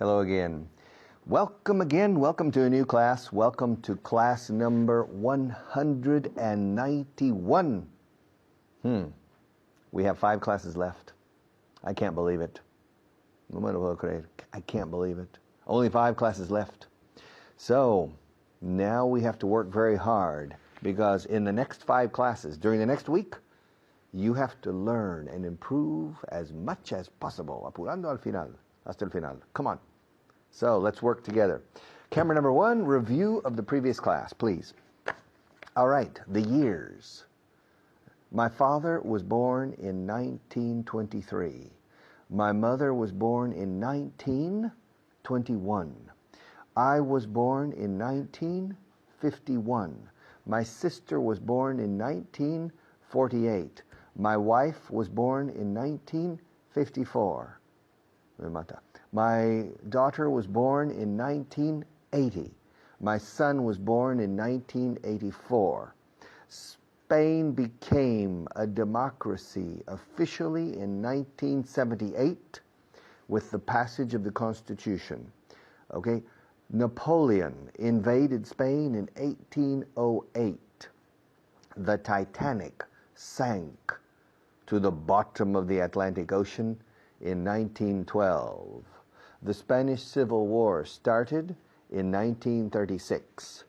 Hello again. Welcome again. Welcome to a new class. Welcome to class number 191. We have 5 classes left. I can't believe it. I can't believe it. Only 5 classes left. So now we have to work very hard because in the next 5 classes, during the next week, you have to learn and improve as much as possible. Apurando al final, hasta el final. Come on. So let's work together. Camera number 1, review of the previous class, please. All right, the years. My father was born in 1923. My mother was born in 1921. I was born in 1951. My sister was born in 1948. My wife was born in 1954. My daughter was born in 1980. My son was born in 1984. Spain became a democracy officially in 1978 with the passage of the Constitution. Okay? Napoleon invaded Spain in 1808. The Titanic sank to the bottom of the Atlantic Ocean in 1912. The Spanish Civil War started in 1936.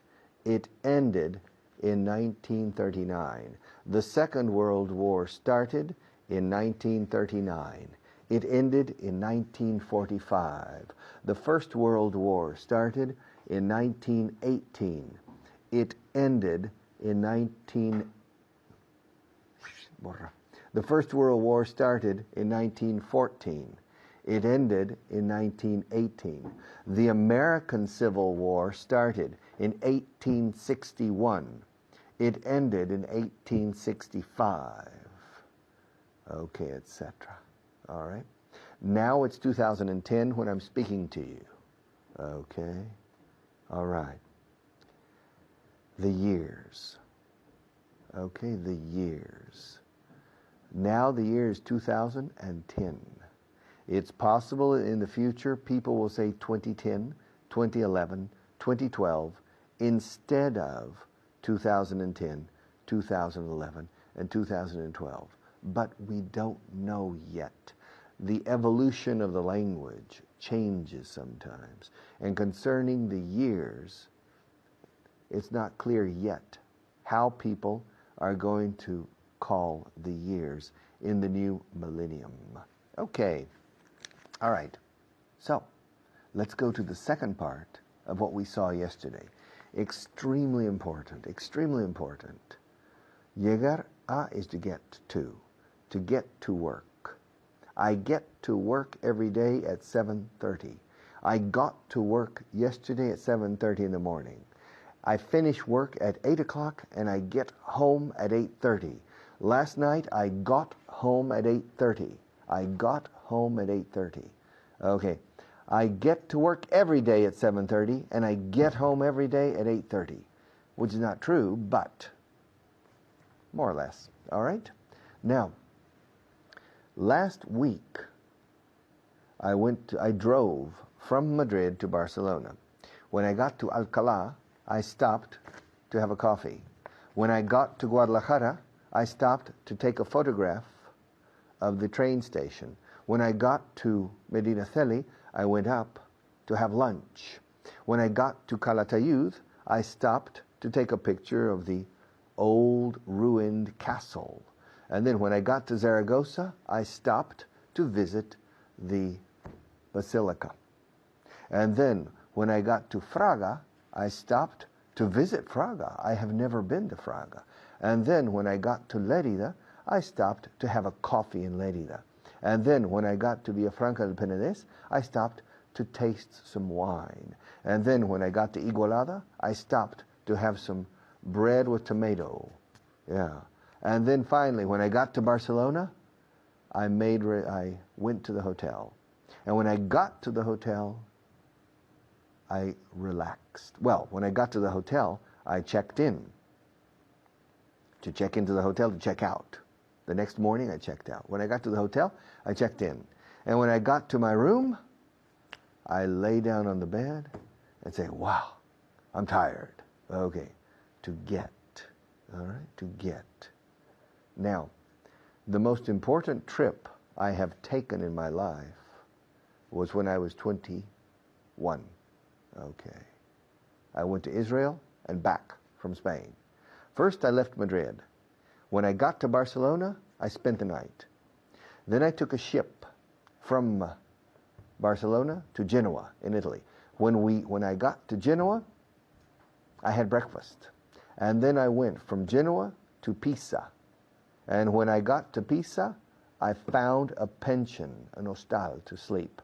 It ended in 1939. The Second World War started in 1939. It ended in 1945. The First World War started in 1918. It ended in The First World War started in 1914. It ended in 1918. The American Civil War started in 1861. It ended in 1865. Okay, etc. All right. Now it's 2010 when I'm speaking to you. Okay. All right. The years. Okay, the years. Now the year is 2010. It's possible in the future people will say 2010, 2011, 2012 instead of 2010, 2011, and 2012. But we don't know yet. The evolution of the language changes sometimes. And concerning the years, it's not clear yet how people are going to call the years in the new millennium. Okay. All right, so let's go to the second part of what we saw yesterday. Extremely important, extremely important. Llegar a is to get to work. I get to work every day at 7:30. I got to work yesterday at 7:30 in the morning. I finish work at 8 o'clock and I get home at 8:30. Last night I got home at 8:30. I got home at 8:30. Okay, I get to work every day at 7:30 and I get home every day at 8:30, which is not true, but more or less. All right? Now, last week I drove from Madrid to Barcelona. When I got to Alcalá, I stopped to have a coffee. When I got to Guadalajara, I stopped to take a photograph of the train station. When I got to Medinaceli, I went up to have lunch. When I got to Calatayud, I stopped to take a picture of the old ruined castle. And then when I got to Zaragoza, I stopped to visit the basilica. And then when I got to Fraga, I stopped to visit Fraga. I have never been to Fraga. And then when I got to Lérida, I stopped to have a coffee in Lérida. And then when I got to Villafranca del Penedès, I stopped to taste some wine. And then when I got to Igualada, I stopped to have some bread with tomato. Yeah. And then finally, when I got to Barcelona, I went to the hotel. And when I got to the hotel, I relaxed. Well, when I got to the hotel, I checked in. To check into the hotel, to check out. The next morning, I checked out. When I got to the hotel, I checked in. And when I got to my room, I lay down on the bed and say, wow, I'm tired. Okay, to get, all right, to get. Now, the most important trip I have taken in my life was when I was 21. Okay. I went to Israel and back from Spain. First, I left Madrid. When I got to Barcelona, I spent the night. Then I took a ship from Barcelona to Genoa in Italy. When I got to Genoa, I had breakfast. And then I went from Genoa to Pisa. And when I got to Pisa, I found a pension, an hostal, to sleep.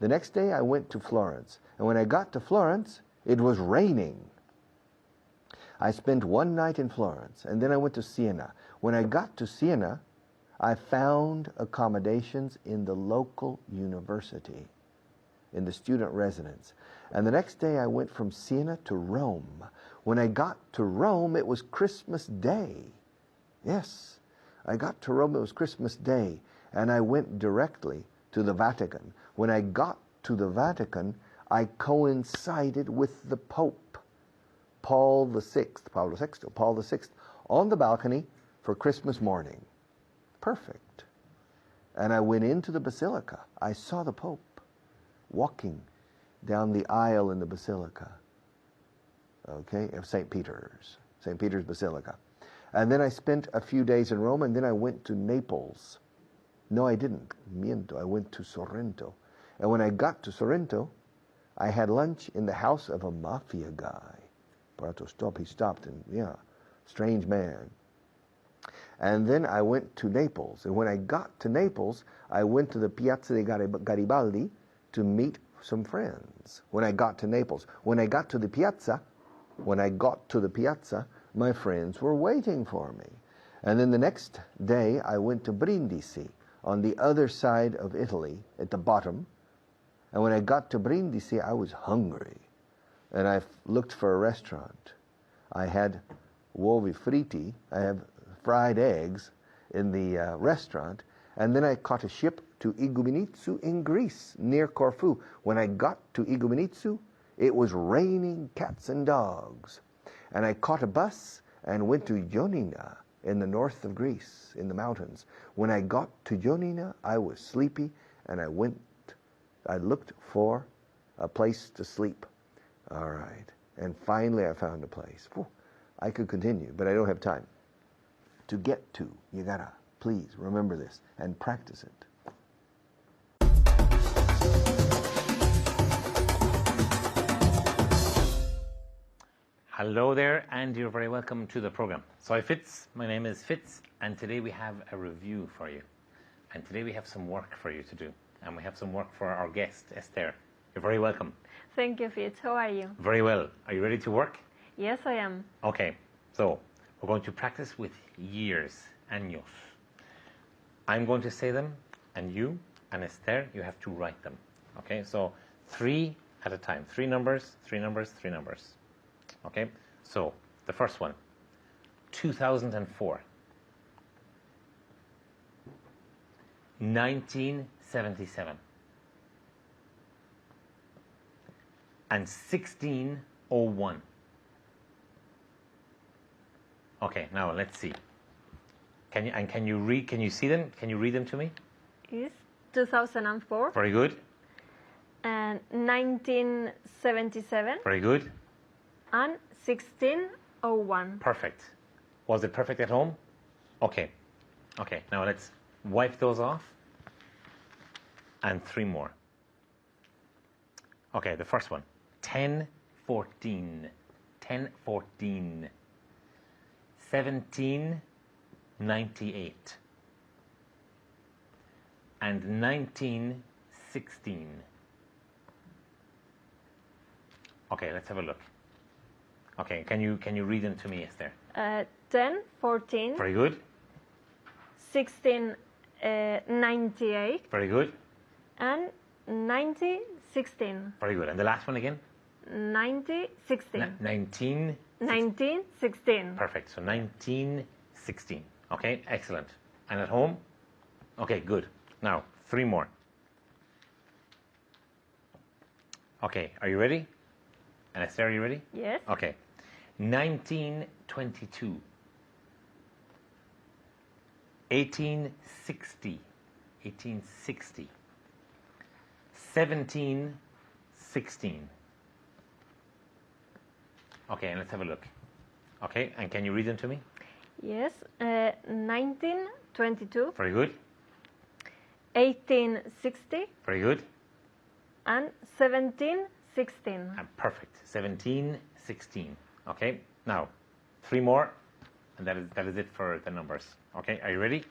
The next day I went to Florence. And when I got to Florence, it was raining. I spent one night in Florence, and then I went to Siena. When I got to Siena, I found accommodations in the local university, in the student residence. And the next day I went from Siena to Rome. When I got to Rome, it was Christmas Day. Yes, I got to Rome, it was Christmas Day, and I went directly to the Vatican. When I got to the Vatican, I coincided with the Pope, Paul VI, on the balcony for Christmas morning. Perfect. And I went into the basilica. I saw the Pope walking down the aisle in the basilica, okay, of St. Peter's Basilica. And then I spent a few days in Rome, and then I went to Naples. No, I didn't. Miento. I went to Sorrento. And when I got to Sorrento, I had lunch in the house of a mafia guy. He stopped and, strange man. And then I went to Naples. And when I got to Naples, I went to the Piazza di Garibaldi to meet some friends. When I got to Naples. When I got to the piazza, my friends were waiting for me. And then the next day, I went to Brindisi, on the other side of Italy, at the bottom. And when I got to Brindisi, I was hungry. And I looked for a restaurant. I had uovi fritti, I have fried eggs in the restaurant. And then I caught a ship to Igoumenitsa in Greece, near Corfu. When I got to Igoumenitsa, it was raining cats and dogs. And I caught a bus and went to Ioannina in the north of Greece, in the mountains. When I got to Ioannina, I was sleepy, and I looked for a place to sleep. All right. And finally I found a place. Whew. I could continue, but I don't have time. To get to, you gotta, please remember this and practice it. Hello there, and you're very welcome to the program. Soy Fitz, my name is Fitz, and today we have a review for you. And today we have some work for you to do. And we have some work for our guest, Esther. You're very welcome. Thank you, Fitz. How are you? Very well. Are you ready to work? Yes, I am. Okay, so we're going to practice with years, años. I'm going to say them, and you and Esther, you have to write them. Okay, so 3 at a time. 3 numbers, 3 numbers, 3 numbers. Okay, so the first one, 2004, 1977, and 1601. Okay, now let's see. Can you see them? Can you read them to me? Yes, 2004. Very good. And 1977. Very good. And 1601. Perfect. Was it perfect at home? Okay. Okay, now let's wipe those off. And 3 more. Okay, the first one. 1014. 1014. 1798. And 1916. Okay, let's have a look. Okay, can you read them to me, Esther? 10, 14. Very good. 16, 98. Very good. And 90, 16. Very good. And the last one again? 90, 16. 19. 19, 16. Perfect. So 1916. Okay, excellent. And at home? Okay, good. Now, 3 more. Okay, are you ready? And Esther, are you ready? Yes. Okay. 1922. 1860. 1860. 1716. Okay, and let's have a look. Okay, and can you read them to me? Yes. 1922, Very good. 1860, Very good. and 1716. Perfect. 1716. Okay, now 3 more, and that is it for the numbers. Okay, are you ready?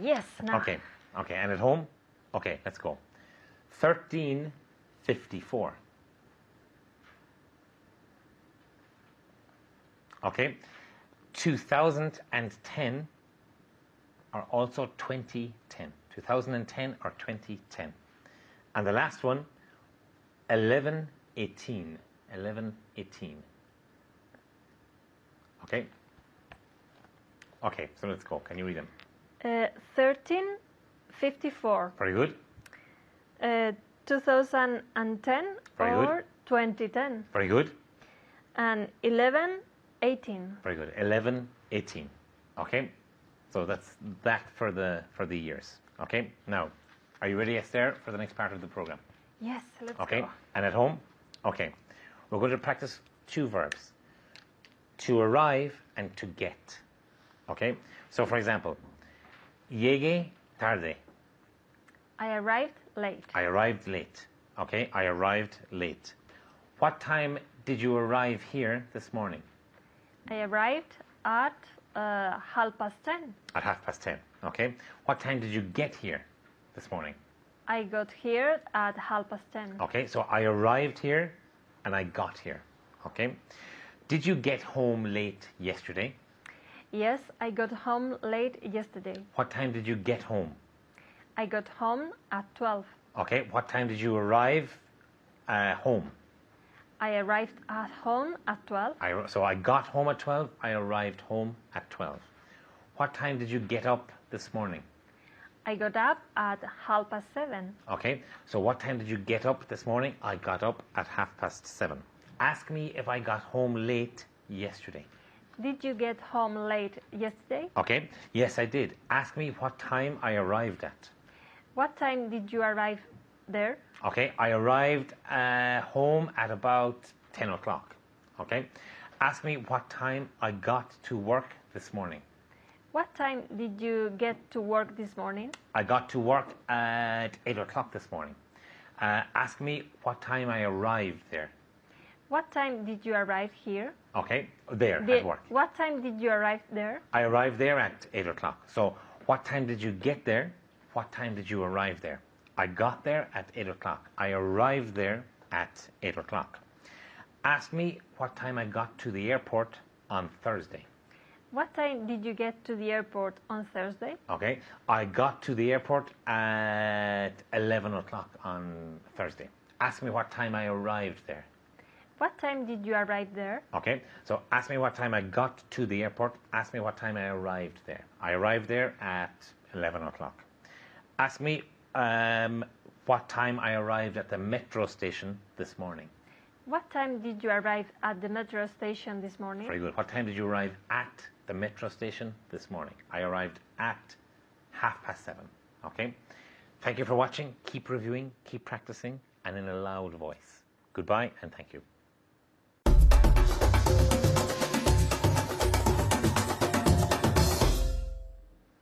Yes. Now. Okay, okay, and at home? Okay, let's go. 1354. Okay, 2010 are also 2010. 2010 or 2010. And the last one, 1118. 1118. Okay? Okay, so let's go. Can you read them? 1354. Very good. 2010 Very or good. 2010. Very good. And 1118. Very good. 1118. Okay? So that's that for the years. Okay? Now, are you ready, Esther, for the next part of the program? Yes, let's Okay? go. And at home? Okay. We're going to practice 2 verbs. To arrive and to get. Okay? So, for example, llegué tarde. I arrived late. I arrived late. Okay? I arrived late. What time did you arrive here this morning? I arrived at 10:30. At 10:30. Okay? What time did you get here this morning? I got here at 10:30. Okay? So I arrived here and I got here. Okay? Did you get home late yesterday? Yes, I got home late yesterday. What time did you get home? I got home at 12. Okay? What time did you arrive home? I arrived at home at 12. So I got home at 12. I arrived home at 12. What time did you get up this morning? I got up at 7:30. Okay, so what time did you get up this morning? I got up at 7:30. Ask me if I got home late yesterday. Did you get home late yesterday? Okay, yes, I did. Ask me what time I arrived at. What time did you arrive there? Okay, I arrived home at about 10 o'clock. Okay, ask me what time I got to work this morning. What time did you get to work this morning? I got to work at 8 o'clock this morning. Ask me what time I arrived there. What time did you arrive here? Okay, there at work. What time did you arrive there? I arrived there at 8 o'clock. So what time did you get there? What time did you arrive there? I got there at 8 o'clock. I arrived there at 8 o'clock. Ask me what time I got to the airport on Thursday. What time did you get to the airport on Thursday? Okay, I got to the airport at 11 o'clock on Thursday. Ask me what time I arrived there. What time did you arrive there? Okay, so ask me what time I got to the airport. Ask me what time I arrived there. I arrived there at 11 o'clock. Ask me what time I arrived at the metro station this morning. What time did you arrive at the metro station this morning? Very good. What time did you arrive at the metro station this morning? I arrived at 7:30. Okay? Thank you for watching. Keep reviewing, keep practicing, and in a loud voice. Goodbye, and thank you.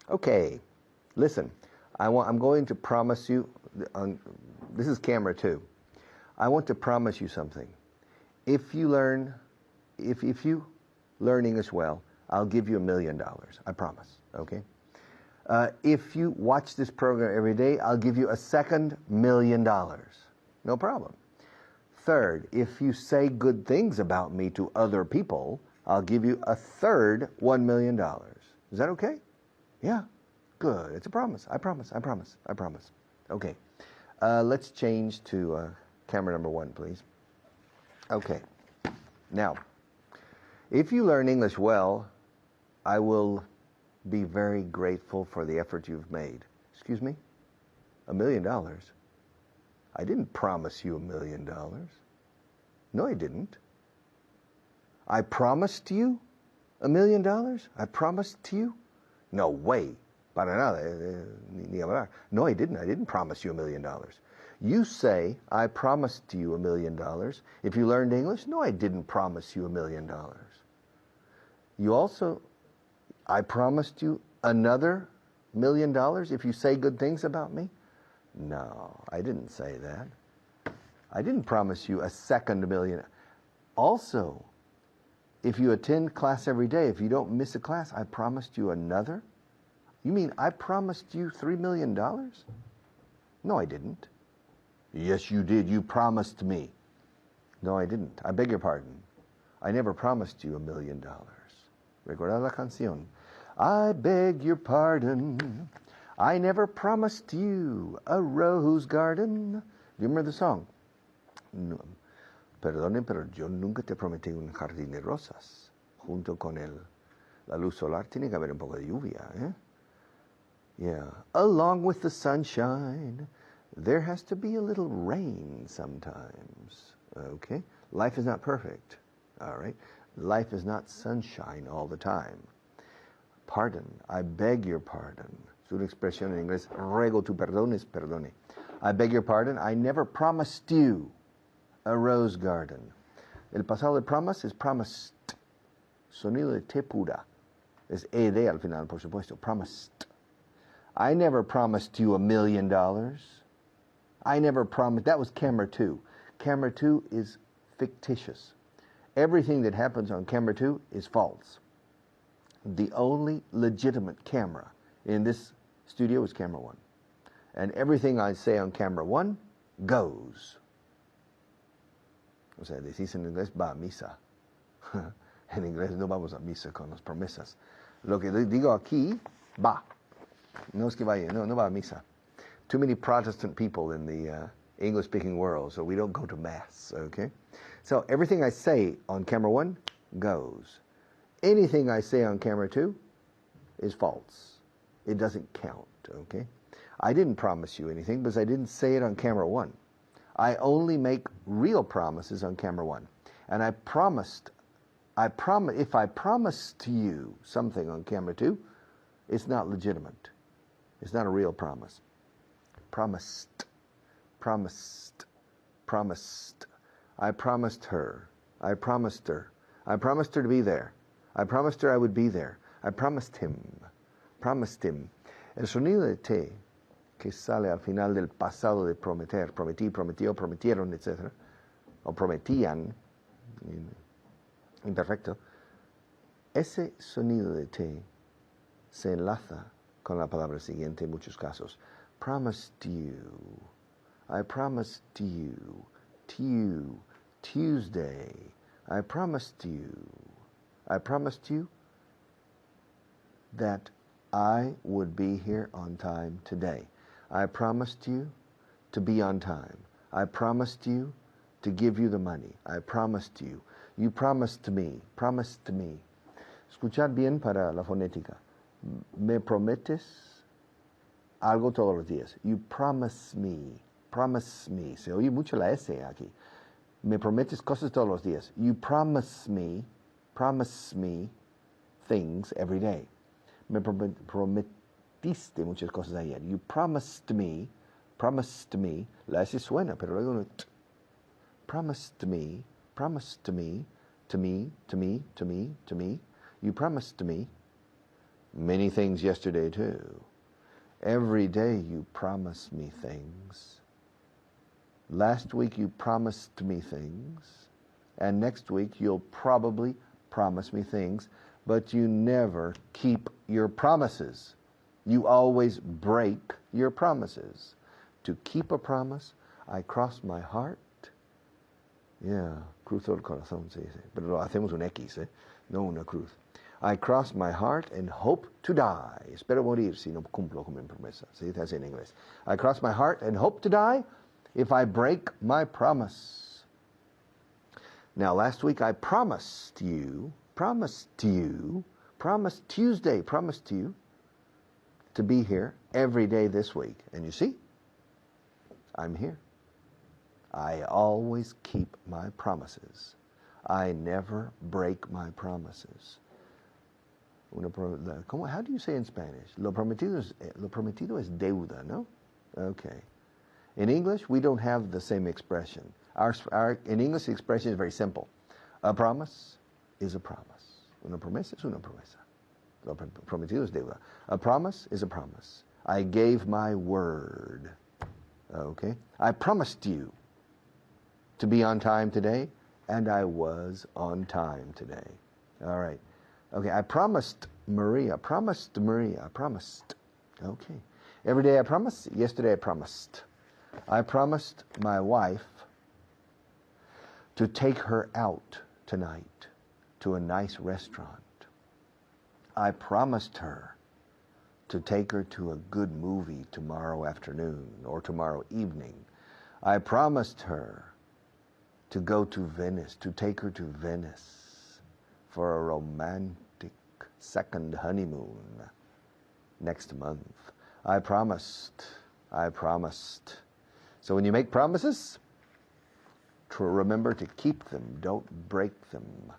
Okay, listen. I'm going to promise you. This is camera 2. I want to promise you something. If you learn English well, I'll give you $1 million. I promise. Okay. If you watch this program every day, I'll give you a second $1 million. No problem. Third, if you say good things about me to other people, I'll give you a third $1 million. Is that okay? Yeah. Good. It's a promise. I promise. I promise. I promise. Okay. Let's change to camera number 1, please. Okay. Now, if you learn English well, I will be very grateful for the effort you've made. Excuse me? $1 million? I didn't promise you $1 million. No, I didn't. I promised you $1 million? I promised to you? No way. Para nada. Ni hablar. No, I didn't. I didn't promise you $1 million. You say, I promised you $1 million. If you learned English, no, I didn't promise you $1 million. You also, I promised you another $1 million if you say good things about me? No, I didn't say that. I didn't promise you a second $1 million. Also, if you attend class every day, if you don't miss a class, I promised you another? You mean I promised you $3 million? No, I didn't. Yes, you did. You promised me. No, I didn't. I beg your pardon. I never promised you $1 million. Recordad la canción. I beg your pardon. I never promised you a rose garden. Do you remember the song? No. Perdone, pero yo nunca te prometí un jardín de rosas. Junto con la luz solar tiene que haber un poco de lluvia, eh? Yeah. Along with the sunshine, there has to be a little rain sometimes. Okay? Life is not perfect. All right? Life is not sunshine all the time. Pardon. I beg your pardon. Es una expresión en inglés. Ruego tu perdón es perdone. I beg your pardon. I never promised you a rose garden. El pasado de promise es promised. Sonido de T pura. Es ed al final, por supuesto. Promised. I never promised you $1 million. I never promised. That was camera 2. Camera 2 is fictitious. Everything that happens on camera 2 is false. The only legitimate camera in this studio is camera 1. And everything I say on camera 1 goes. O sea, decís en inglés, va a misa. En inglés no vamos a misa con las promesas. Lo que digo aquí, va. No es que vaya, no va a misa. Too many Protestant people in the English-speaking world, so we don't go to Mass, okay? So everything I say on camera 1 goes. Anything I say on camera 2 is false. It doesn't count, okay? I didn't promise you anything because I didn't say it on camera 1. I only make real promises on camera 1. And if I promised to you something on camera 2, it's not legitimate. It's not a real promise. Promised. Promised. Promised. I promised her. I promised her. I promised her to be there. I promised her I would be there. I promised him. Promised him. El sonido de T que sale al final del pasado de prometer, prometí, prometió, prometieron, etc. O prometían, imperfecto. Ese sonido de T se enlaza con la palabra siguiente en muchos casos. Promised you. I promised you. Tuesday. I promised you. I promised you that I would be here on time today. I promised you to be on time. I promised you to give you the money. I promised you. You promised to me. Promised to me. Escuchad bien para la fonética. Me prometes algo todos los días. You promise me. Promise me. Se oye mucho la S aquí. Me prometes cosas todos los días. You promise me things every day. Me prometiste muchas cosas ayer. You promised me, la S suena, pero luego no. Promised me, to me. You promised me many things yesterday too. Every day you promise me things. Last week you promised me things, and next week you'll probably promise me things, but you never keep your promises. You always break your promises. To keep a promise, I cross my heart. Yeah, cruzo el corazón, se dice. Pero lo hacemos un X, no una cruz. I cross my heart and hope to die. Espero morir si no cumplo con mi promesa. Se dice así en inglés. I cross my heart and hope to die if I break my promise. Now, last week I promised Tuesday, promised to you to be here every day this week. And you see, I'm here. I always keep my promises. I never break my promises. How do you say in Spanish? Lo prometido es deuda, no? Okay. In English, we don't have the same expression. In English, the expression is very simple. A promise is a promise. Una promesa es una promesa. Lo prometido es deuda. A promise is a promise. I gave my word. Okay? I promised you to be on time today, and I was on time today. All right. Okay, I promised Maria. Promised. Okay. Every day I promise. Yesterday I promised. I promised my wife to take her out tonight to a nice restaurant. I promised her to take her to a good movie tomorrow afternoon or tomorrow evening. I promised her to go to Venice, to take her to Venice for a romantic second honeymoon next month. I promised. So when you make promises, remember to keep them, don't break them.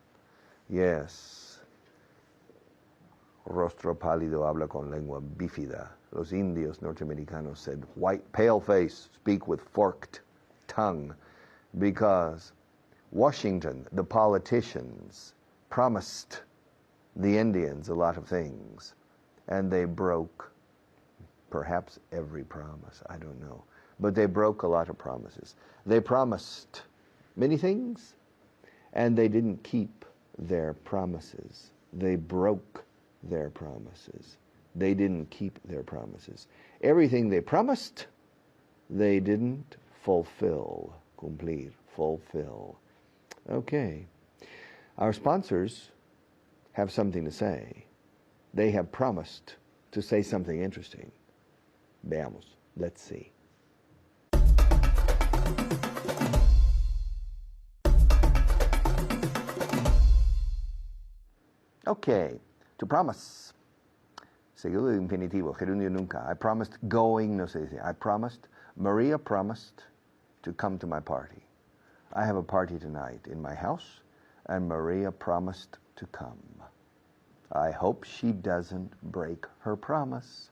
Yes. Rostro pálido habla con lengua bífida. Los indios norteamericanos said, pale face, speak with forked tongue, because Washington, the politicians, promised the Indians a lot of things, and they broke perhaps every promise, I don't know. But they broke a lot of promises. They promised many things, and they didn't keep their promises. They broke their promises. They didn't keep their promises. Everything they promised, they didn't fulfill. Cumplir, fulfill. Okay. Our sponsors have something to say. They have promised to say something interesting. Veamos. Let's see. Okay. To promise. Seguido de infinitivo, gerundio nunca. I promised going, no se dice. I promised. Maria promised to come to my party. I have a party tonight in my house, and Maria promised to come. I hope she doesn't break her promise.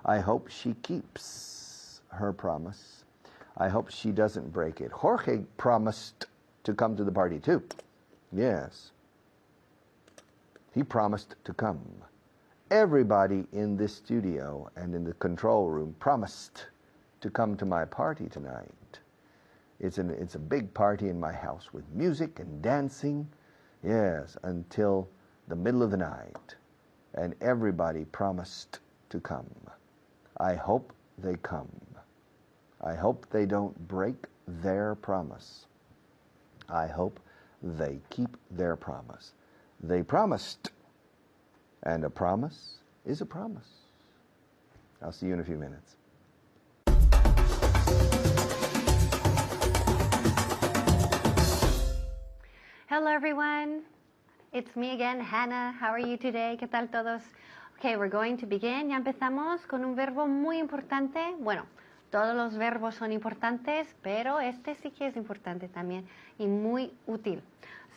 I hope she keeps her promise. I hope she doesn't break it. Jorge promised to come to the party too. Yes. He promised to come. Everybody in this studio and in the control room promised to come to my party tonight. It's a big party in my house with music and dancing. Yes, until the middle of the night. And everybody promised to come. I hope they come. I hope they don't break their promise. I hope they keep their promise. They promised, and a promise is a promise. I'll see you in a few minutes. Hello everyone, it's me again, Hannah. How are you today? ¿Qué tal todos? Okay, we're going to begin. Ya empezamos con un verbo muy importante. Bueno, todos los verbos son importantes, pero este sí que es importante también y muy útil.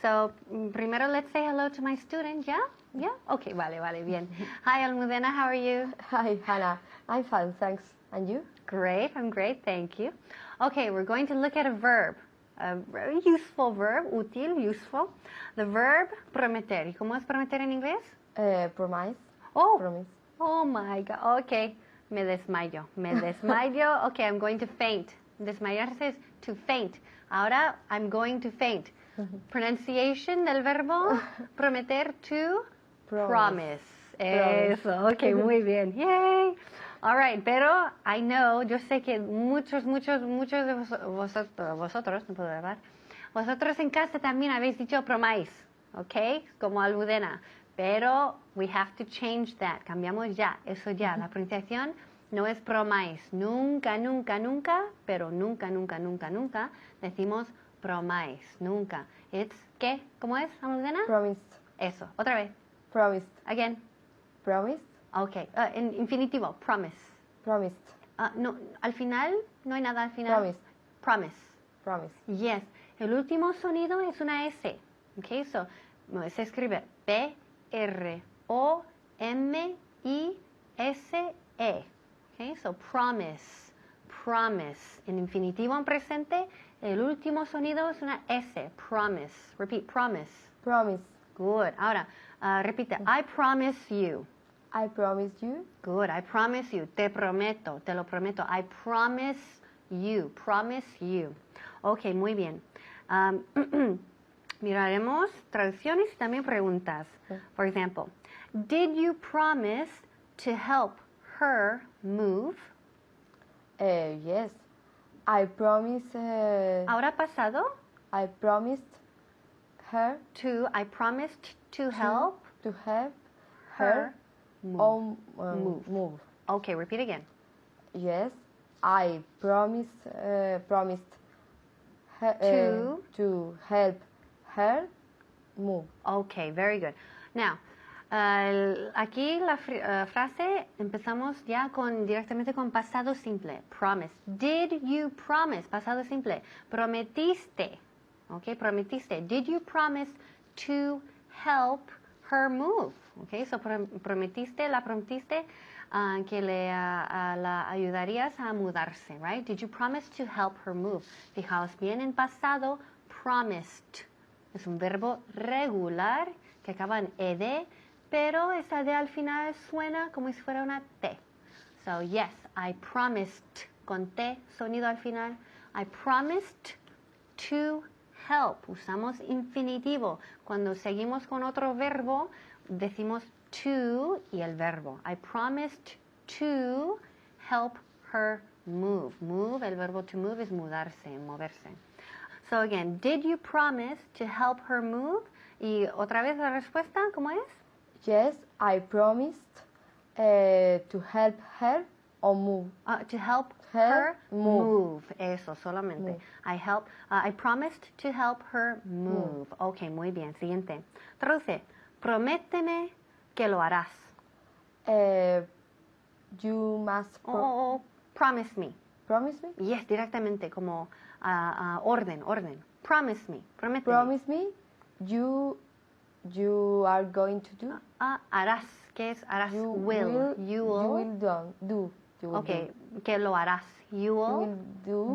So, primero let's say hello to my student, ¿ya? ¿Ya? Okay, vale, bien. Hi Almudena, how are you? Hi Hannah, I'm fine, thanks. And you? Great, I'm great, thank you. Okay, we're going to look at a verb. A very useful verb, útil, useful. The verb prometer. ¿Y cómo es prometer en inglés? Promise. Oh, Promise. Oh my God, okay. Me desmayo. Okay, I'm going to faint. Desmayarse es to faint. Ahora, I'm going to faint. Pronunciation del verbo prometer, to promise. Eso, ok, muy bien. Yay. All right, pero I know, yo sé que muchos de vosotros, no puedo hablar, vosotros en casa también habéis dicho promise, ok, como Almudena, pero we have to change that, cambiamos ya, eso ya, la pronunciación no es promise, nunca, pero nunca decimos promise, nunca. It's, ¿qué? ¿Cómo es, Almudena? Promised. Eso, otra vez. Promised. Again. Promised. Okay, en infinitivo, promise. Promised. No, al final, no hay nada al final. Promised. Promise. Promise. Yes. El último sonido es una S. Okay, so se escribe P-R-O-M-I-S-E. Okay, so promise. Promise. En infinitivo en presente, el último sonido es una S. Promise. Repeat, promise. Promise. Good. Ahora, repite. I promise you. I promise you. Good. I promise you. Te prometo. Te lo prometo. I promise you. Promise you. Ok, muy bien. Miraremos traducciones y también preguntas. For example, did you promise to help her move? Yes. I promise. Ahora pasado. I promised her I promised to help to help her her move. move. Okay, repeat again. Yes. I promised her, to help her move. Okay, very good. Now, aquí la frase empezamos ya directamente con pasado simple. Promise. Did you promise? Pasado simple. Prometiste. Okay, prometiste. Did you promise to help her move? Okay, so prometiste que la ayudarías a mudarse, right? Did you promise to help her move? Fijaos bien en pasado, promised. Es un verbo regular que acaba en ed, pero esa d al final suena como si fuera una t. So, yes, I promised, con t, sonido al final. I promised to help. Usamos infinitivo. Cuando seguimos con otro verbo, decimos to y el verbo. I promised to help her move. Move, el verbo to move es mudarse, moverse. So again, did you promise to help her move? Y otra vez la respuesta, ¿cómo es? Yes, I promised to help her move. To help Her her move. Eso, solamente. Move. I promised to help her move. Ok, muy bien. Siguiente. Traduce. Prométeme que lo harás. You must Promise me. promise me. Yes, directamente, como orden. Promise me. Prométeme. Promise me. You are going to do. Harás. ¿Qué es harás? You will. You will do. You will Ok, que lo harás. You will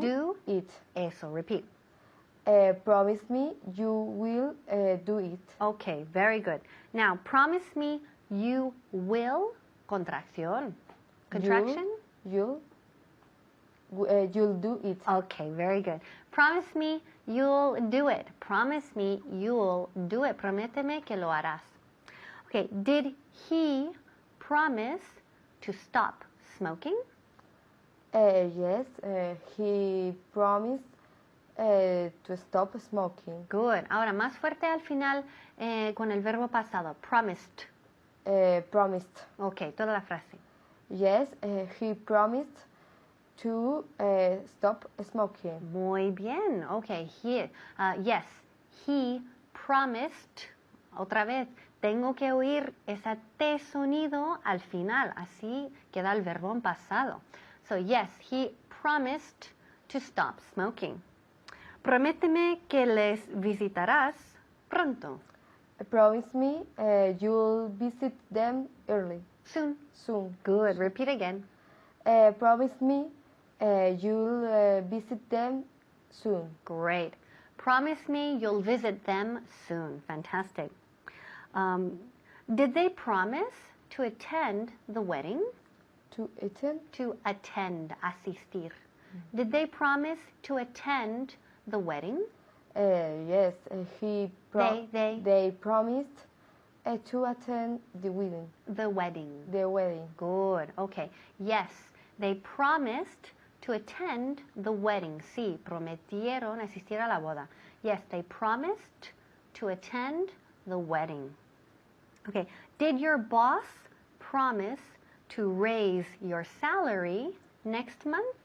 do it. Eso, repeat. Promise me you will do it. Okay, very good. Now, promise me you will, contracción. Contraction? You'll do it. Okay, very good. Promise me you'll do it. Promise me you'll do it. Prométeme que lo harás. Okay, did he promise to stop smoking? Yes, he promised to stop smoking. Good. Ahora, más fuerte al final con el verbo pasado. Promised. Promised. Okay, toda la frase. Yes, he promised to stop smoking. Muy bien. Okay, yes, he promised. Otra vez, tengo que oír esa T sonido al final. Así queda el verbo en pasado. So, yes, he promised to stop smoking. Prométeme que les visitarás pronto. Promise me you'll visit them early. Soon. Soon. Good. Repeat again. Promise me you'll visit them soon. Great. Promise me you'll visit them soon. Fantastic. Did they promise to attend the wedding? To attend? To attend, asistir. Did they promise to attend the wedding? Yes, they promised to attend the wedding. The wedding. The wedding. Good. Okay. Yes, they promised to attend the wedding. Sí, prometieron asistir a la boda. Yes, they promised to attend the wedding. Okay. Did your boss promise to raise your salary next month?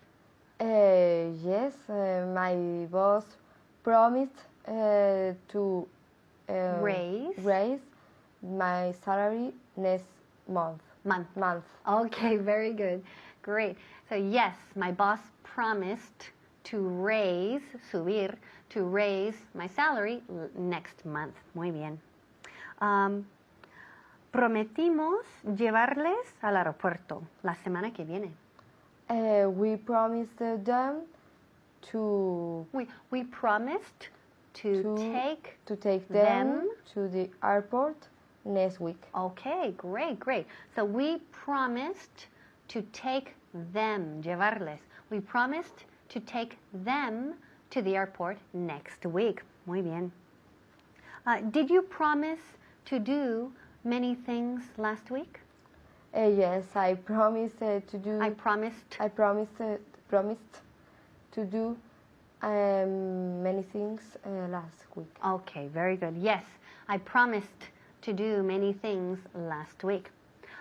Yes, my boss promised to raise my salary next month. Okay, very good. Great. So yes, my boss promised to raise, subir, to raise my salary next month. Muy bien. Prometimos llevarles al aeropuerto la semana que viene. We promised them to We promised to take them to the airport next week. Okay, great. So we promised to take them, llevarles. We promised to take them to the airport next week. Muy bien. Did you promise to do many things last week? Yes, I promised to do. I promised to do many things last week. Okay, very good. Yes, I promised to do many things last week.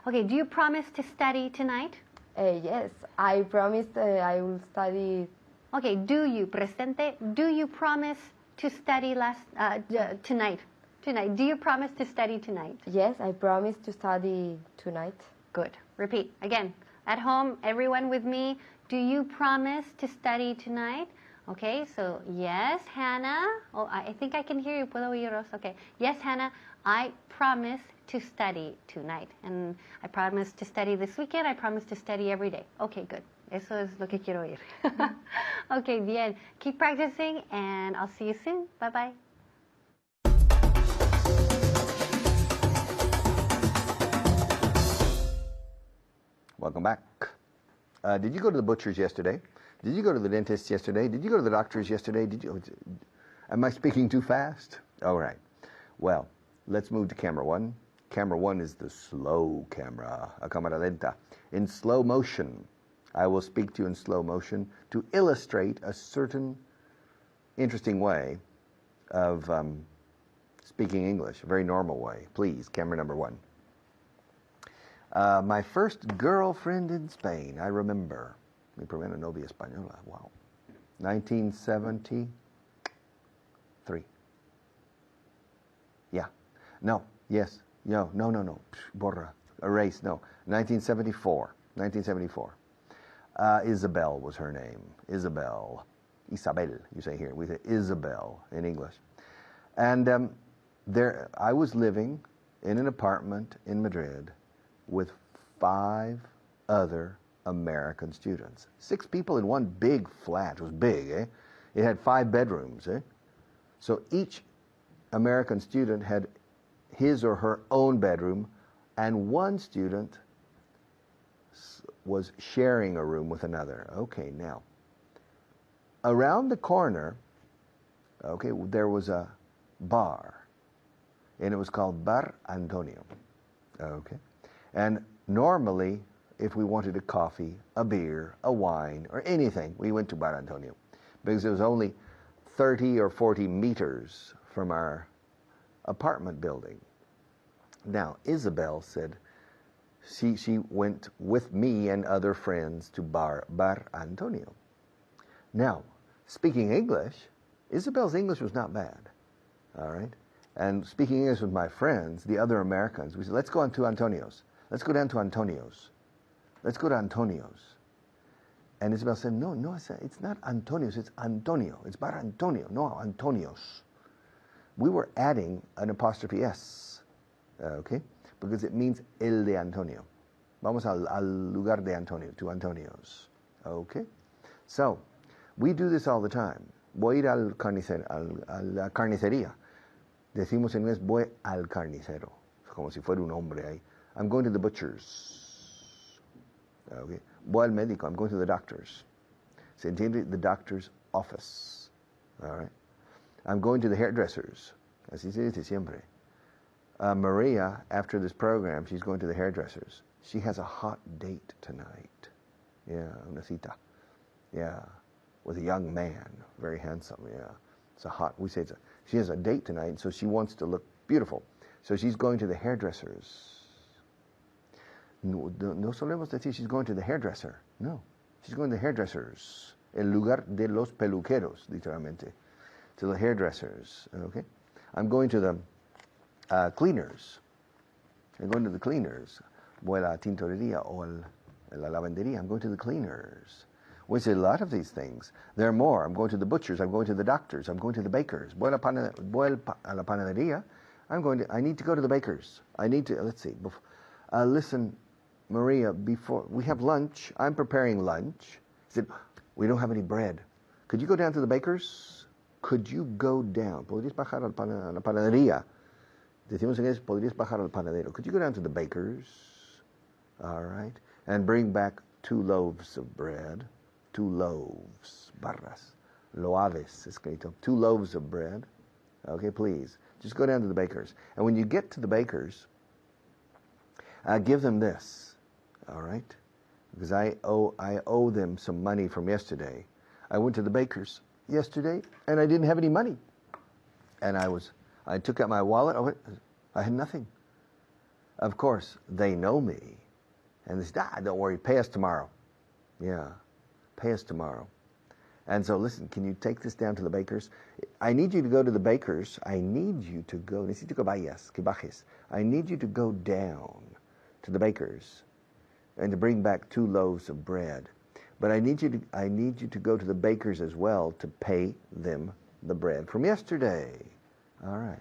Okay, do you promise to study tonight? Yes, I promised I will study. Okay, do you, presente, do you promise to study tonight? Tonight, do you promise to study tonight? Yes, I promised to study tonight. Good. Repeat. Again, at home, everyone with me, do you promise to study tonight? Okay, so yes, Hannah. Oh, I think I can hear you. Puedo oíros. Okay. Yes, Hannah, I promise to study tonight. And I promise to study this weekend. I promise to study every day. Okay, good. Eso es lo que quiero oír. Okay, bien. Keep practicing, and I'll see you soon. Bye-bye. Welcome back. Did you go to the butcher's yesterday? Did you go to the dentist yesterday? Did you go to the doctor's yesterday? Am I speaking too fast? All right. Well, let's move to camera one. Camera one is the slow camera, a cámara lenta. In slow motion, I will speak to you in slow motion to illustrate a certain interesting way of speaking English, a very normal way. Please, camera number one. My first girlfriend in Spain, I remember. Mi primera novia española, wow. 1973. Yeah. No, yes. No. Borra. Erase, no. 1974. Isabel was her name. Isabel, you say here. We say Isabel in English. And there, I was living in an apartment in Madrid with 5 other American students. 6 people in one big flat. It was big, eh? It had 5 bedrooms, eh? So each American student had his or her own bedroom, and one student was sharing a room with another. Okay, now, around the corner, okay, there was a bar, and it was called Bar Antonio, okay? And normally, if we wanted a coffee, a beer, a wine, or anything, we went to Bar Antonio, because it was only 30 or 40 meters from our apartment building. Now, Isabel said she went with me and other friends to Bar Antonio. Now, speaking English, Isabel's English was not bad, all right? And speaking English with my friends, the other Americans, we said, let's go on to Antonio's. Let's go down to Antonio's. Let's go to Antonio's. And Isabel said, no, it's not Antonio's, it's Antonio. It's Bar Antonio, no, Antonio's. We were adding an apostrophe S, okay? Because it means el de Antonio. Vamos al lugar de Antonio, to Antonio's, okay? So, we do this all the time. Voy a ir a la carnicería. Decimos en inglés, voy al carnicero. Como si fuera un hombre ahí. I'm going to the butcher's. Okay. Voy al médico. I'm going to the doctor's. ¿Se entiende? The doctor's office. All right. I'm going to the hairdresser's. Así se dice siempre. Maria, after this program, she's going to the hairdresser's. She has a hot date tonight. Yeah, una cita. Yeah, with a young man, very handsome. Yeah, it's a hot. We say she has a date tonight, so she wants to look beautiful. So she's going to the hairdresser's. No solemos decir she's going to the hairdresser. No, she's going to the hairdresser's. El lugar de los peluqueros, literalmente. To the hairdressers. Okay, I'm going to the cleaners. I'm going to the cleaners. Voy a la tintorería o la lavandería. I'm going to the cleaners. We say a lot of these things. There are more. I'm going to the butchers. I'm going to the doctors. I'm going to the bakers. Voy a la panadería. I need to go to the bakers. I need to, let's see. Listen, Maria, before we have lunch, I'm preparing lunch. He said, we don't have any bread. Could you go down to the bakers? Could you go down? ¿Podrías bajar a la panadería? Decimos en inglés, ¿podrías bajar al panadero? Could you go down to the bakers? All right. And bring back 2 loaves of bread. 2 loaves, barras. Loaves, escrito. 2 loaves of bread. Okay, please. Just go down to the bakers. And when you get to the bakers, give them this. All right? Because I owe them some money from yesterday. I went to the bakers yesterday, and I didn't have any money. And I took out my wallet. I had nothing. Of course, they know me. And they said, don't worry, pay us tomorrow. Yeah, pay us tomorrow. And so, listen, can you take this down to the bakers? I need you to go to the bakers. I need you to go. Necesito que vayas, que bajes. I need you to go down to the bakers and to bring back 2 loaves of bread. But I need you to go to the bakers as well to pay them the bread from yesterday. All right.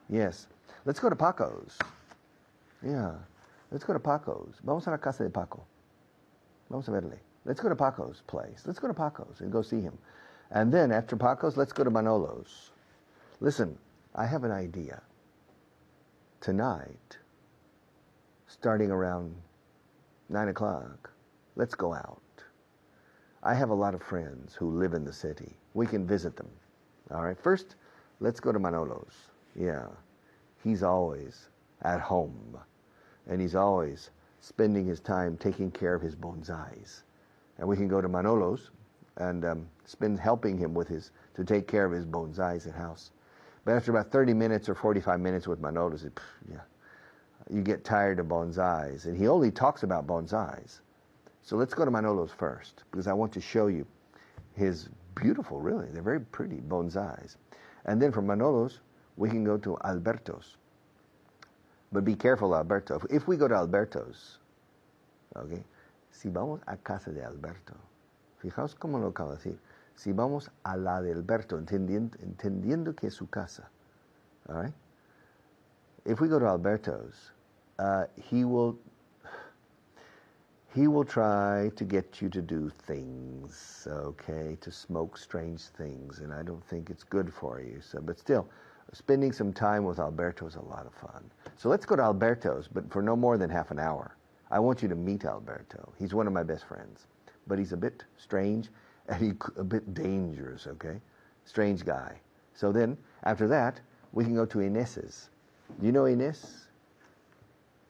Yes. Let's go to Paco's. Yeah. Let's go to Paco's. Vamos a la casa de Paco. Vamos a verle. Let's go to Paco's place. Let's go to Paco's and go see him. And then after Paco's, let's go to Manolo's. Listen, I have an idea. Tonight, starting around 9 o'clock, let's go out. I have a lot of friends who live in the city. We can visit them. All right. First, let's go to Manolo's. Yeah. He's always at home. And he's always spending his time taking care of his bonsais. And we can go to Manolo's and helping him to take care of his bonsais at house. But after about 30 minutes or 45 minutes with Manolo's, you get tired of bonsais. And he only talks about bonsais. So let's go to Manolo's first, because I want to show you his beautiful, really, they're very pretty bonsais. And then from Manolo's, we can go to Alberto's. But be careful, Alberto. If we go to Alberto's, okay, si vamos a casa de Alberto, fijaos cómo lo acabo de decir, si vamos a la de Alberto, entendiendo que es su casa, all right? If we go to Alberto's, he will try to get you to do things, okay, to smoke strange things, and I don't think it's good for you. So, but still, spending some time with Alberto is a lot of fun. So let's go to Alberto's, but for no more than half an hour. I want you to meet Alberto. He's one of my best friends, but he's a bit strange and a bit dangerous, okay? Strange guy. So then, after that, we can go to Inés's. Do you know Inés?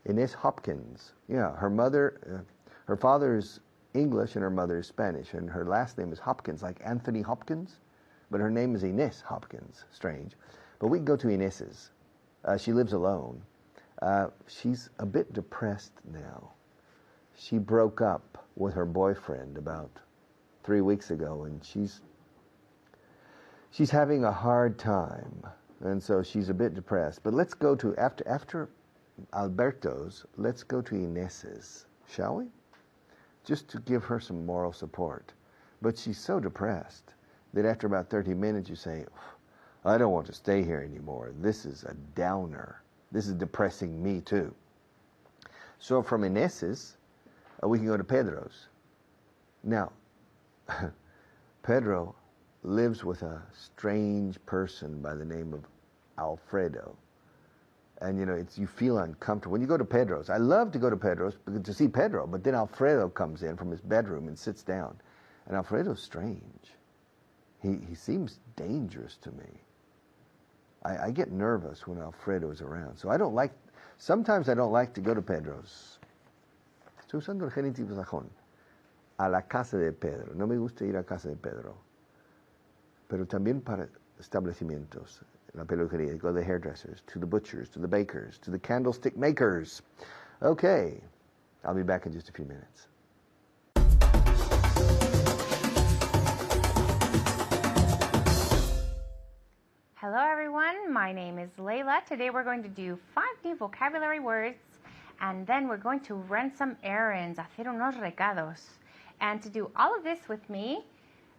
Inés Hopkins. Yeah, her father's English and her mother is Spanish, and her last name is Hopkins, like Anthony Hopkins, but her name is Inés Hopkins. Strange. But we can go to Inés's. She lives alone. She's a bit depressed now. She broke up with her boyfriend about 3 weeks ago, and she's having a hard time, and so she's a bit depressed. But let's go to, after Alberto's, let's go to Inés's, shall we? Just to give her some moral support. But she's so depressed that after about 30 minutes you say, I don't want to stay here anymore. This is a downer. This is depressing me too. So from Inés's, we can go to Pedro's. Now, Pedro lives with a strange person by the name of Alfredo. And you feel uncomfortable. When you go to Pedro's, I love to go to Pedro's to see Pedro, but then Alfredo comes in from his bedroom and sits down. And Alfredo's strange. He seems dangerous to me. I get nervous when Alfredo is around. So sometimes I don't like to go to Pedro's. Estoy usando el genitivo sajón. A la casa de Pedro. No me gusta ir a casa de Pedro. Pero también para establecimientos. La peluquería, go to the hairdressers, to the butchers, to the bakers, to the candlestick makers. Okay, I'll be back in just a few minutes. Hello everyone, my name is Layla. Today we're going to do 5 new vocabulary words and then we're going to run some errands, hacer unos recados. And to do all of this with me,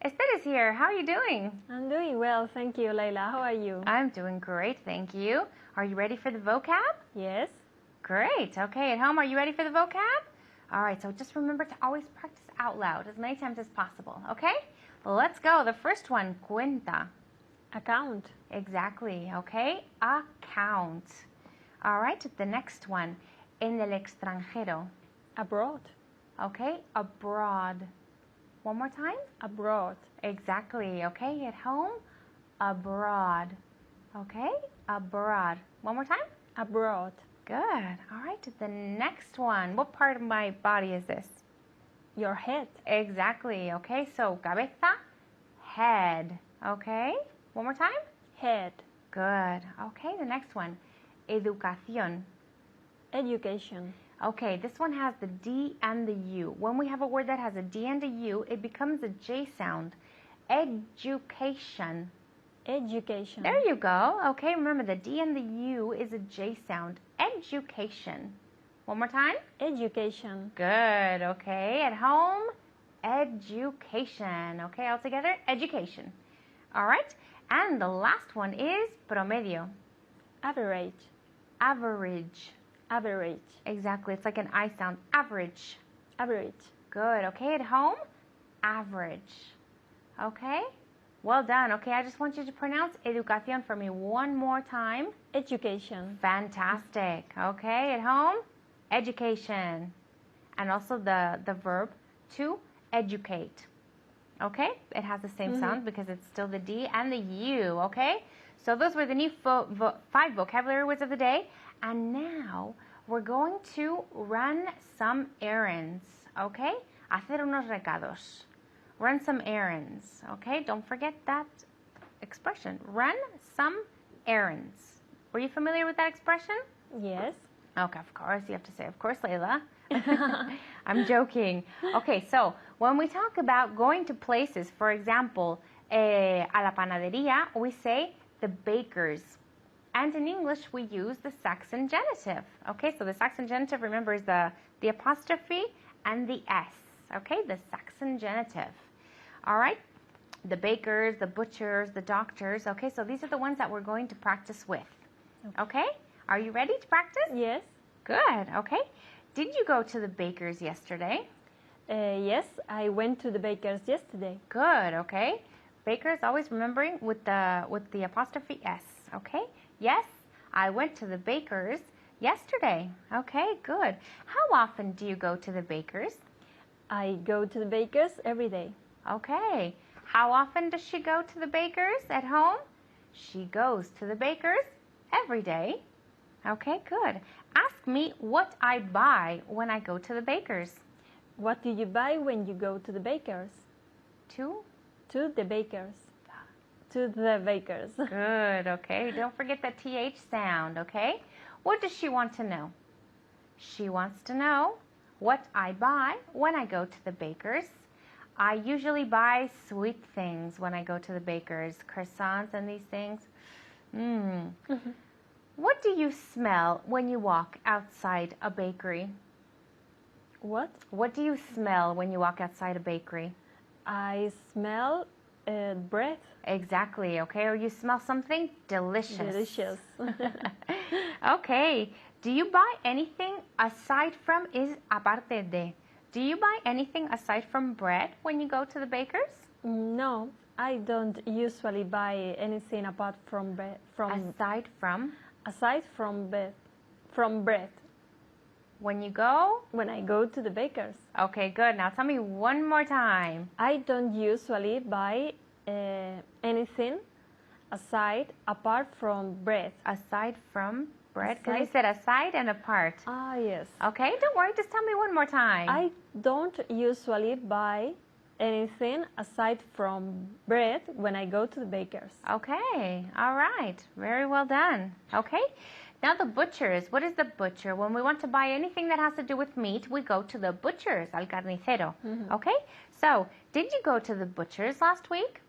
Esther is here. How are you doing? I'm doing well, thank you, Leila. How are you? I'm doing great, thank you. Are you ready for the vocab? Yes. Great. Okay, at home, are you ready for the vocab? All right, so just remember to always practice out loud as many times as possible, okay? Well, let's go. The first one, cuenta. Account. Exactly, okay? Account. All right, the next one, en el extranjero. Abroad. Okay, abroad. One more time. Abroad. Exactly, okay? At home, abroad. Okay, abroad. One more time. Abroad. Good. All right, the next one. What part of my body is this? Your head. Exactly, okay? So, cabeza, head. Okay? One more time. Head. Good. Okay, the next one. Educación. Education. Okay, this one has the D and the U. When we have a word that has a D and a U, it becomes a J sound. Education. Education. There you go. Okay, remember the D and the U is a J sound. Education. One more time. Education. Good. Okay, at home, education. Okay, all together, education. All right, and the last one is promedio. Average. Average. Average. Exactly, it's like an I sound. Average. Average. Good. Okay, at home, average. Okay, well done. Okay, I just want you to pronounce educación for me one more time. Education. Fantastic. Okay, at home, education. And also the verb to educate. Okay, it has the same sound because it's still the D and the U. Okay, so those were the new 5 vocabulary words of the day. And now we're going to run some errands. Okay, hacer unos recados. Run some errands. Okay, don't forget that expression. Run some errands. Were you familiar with that expression? Yes. Okay, of course. You have to say, of course, Layla. I'm joking. Okay, so when we talk about going to places, for example, a la panadería, we say the baker's. And in English, we use the Saxon genitive. Okay, so the Saxon genitive, remember, is the apostrophe and the S. Okay, the Saxon genitive. All right, the bakers, the butchers, the doctors. Okay, so these are the ones that we're going to practice with. Okay, are you ready to practice? Yes. Good, okay. Did you go to the baker's yesterday? Yes, I went to the baker's yesterday. Good, okay. Baker's, always remembering with the apostrophe S, okay? Yes, I went to the baker's yesterday. Okay, good. How often do you go to the baker's? I go to the baker's every day. Okay. How often does she go to the baker's at home? She goes to the baker's every day. Okay, good. Ask me what I buy when I go to the baker's. What do you buy when you go to the baker's? To the baker's. To the baker's. Good, okay. Don't forget the TH sound, okay? What does she want to know? She wants to know what I buy when I go to the baker's. I usually buy sweet things when I go to the baker's, croissants and these things. What do you smell when you walk outside a bakery? What? What do you smell when you walk outside a bakery? I smell bread. Exactly, okay. Or you smell something delicious. Delicious. Okay. Do you buy anything aside from aparte de? Do you buy anything aside from bread when you go to the baker's? No, I don't usually buy anything apart from bread. Aside from? Aside from bread. When you go? When I go to the baker's. Okay, good. Now tell me one more time. I don't usually buy anything apart from bread. Aside from bread? Because you Aside- said aside and apart. Ah, yes. Okay, don't worry. Just tell me one more time. I don't usually buy anything aside from bread when I go to the baker's. Okay, all right. Very well done. Okay, now the butcher's. What is the butcher? When we want to buy anything that has to do with meat, we go to the butcher's, al carnicero. Okay, so did you go to the butcher's last week?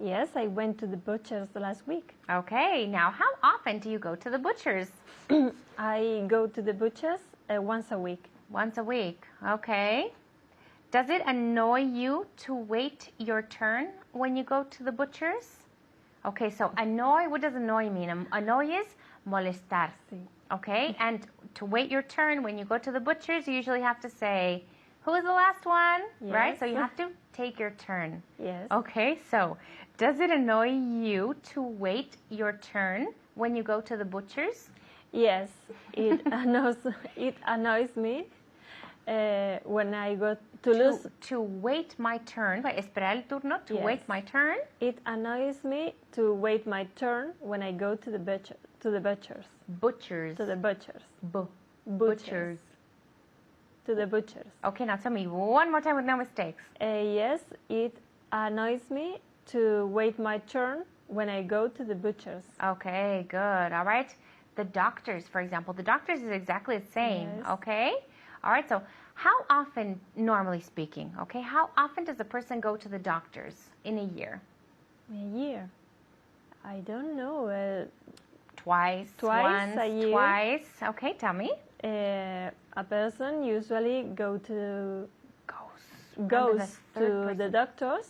Yes, I went to the butcher's last week. Okay, now how often do you go to the butcher's? I go to the butcher's once a week. Once a week. Okay. Does it annoy you to wait your turn when you go to the butcher's? Okay, so annoy, what does annoy mean? Annoy is molestar. Sí. Okay, and to wait your turn when you go to the butcher's, you usually have to say, who is the last one? Right? Yes. So you have to take your turn. Yes. Okay, so does it annoy you to wait your turn when you go to the butcher's? Yes, it annoys me when I go to lose. To wait my turn, esperar el turno, to Yes. wait my turn. It annoys me to wait my turn when I go to the butchers. Butchers. To the butchers. Butchers. To the butchers. Okay, now tell me one more time with no mistakes. Yes, it annoys me to wait my turn when I go to the butchers. Okay, good. All right. The doctors, for example. The doctors is exactly the same. Yes. Okay. All right. So how often, normally speaking, okay, how often does a person go to the doctors in a year? A year. I don't know. Twice, Twice once, a year. twice. Okay, tell me. A person usually goes Under the third to the person. doctors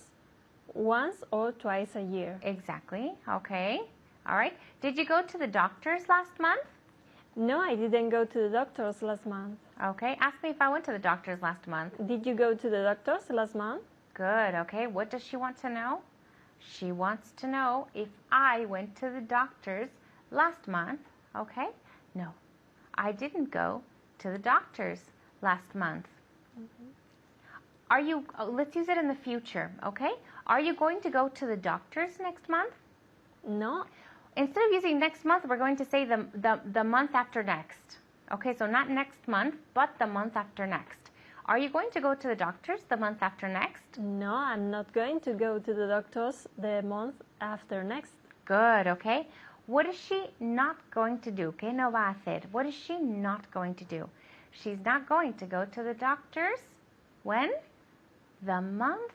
once or twice a year. Exactly. Okay. All right. Did you go to the doctors last month? No, I didn't go to the doctors last month. Okay. Ask me if I went to the doctors last month. Did you go to the doctors last month? Good. Okay. What does she want to know? She wants to know if I went to the doctors last month. Okay. No, I didn't go to the doctors last month. Are you, let's use it in the future, okay? Are you going to go to the doctors next month? No. Instead of using next month, we're going to say the month after next. Okay, so not next month, but the month after next. Are you going to go to the doctors the month after next? No, I'm not going to go to the doctors the month after next. Good, okay. What is she not going to do? ¿Qué no va a hacer? What is she not going to do? She's not going to go to the doctors when? The month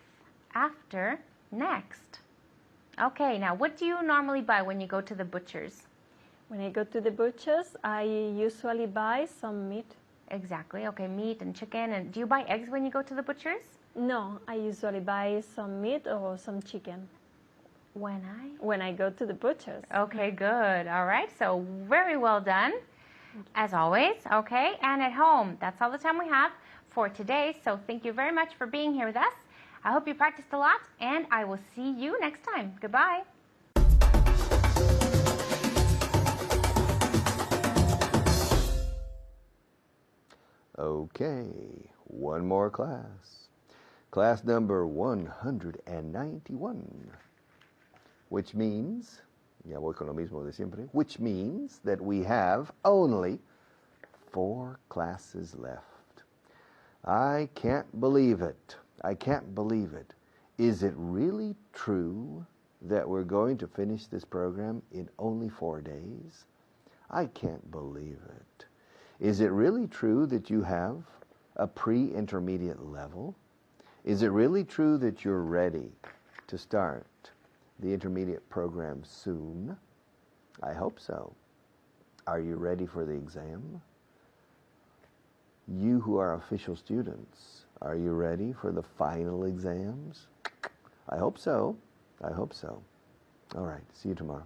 after next. Okay, now what do you normally buy when you go to the butcher's? When I go to the butchers, I usually buy some meat. Exactly, okay, meat and chicken. And do you buy eggs when you go to the butcher's? No, I usually buy some meat or some chicken when I go to the butchers. Okay, good. All right, so very well done, as always, okay? And at home, that's all the time we have for today. So thank you very much for being here with us. I hope you practiced a lot, and I will see you next time. Goodbye. Okay, one more class. Class number 191. Which means, ya voy con lo mismo de siempre, which means that we have only 4 classes left. I can't believe it. I can't believe it. Is it really true that we're going to finish this program in only 4 days? I can't believe it. Is it really true that you have a pre-intermediate level? Is it really true that you're ready to start the intermediate program soon? I hope so. Are you ready for the exam? You who are official students, are you ready for the final exams? I hope so. I hope so. All right. See you tomorrow.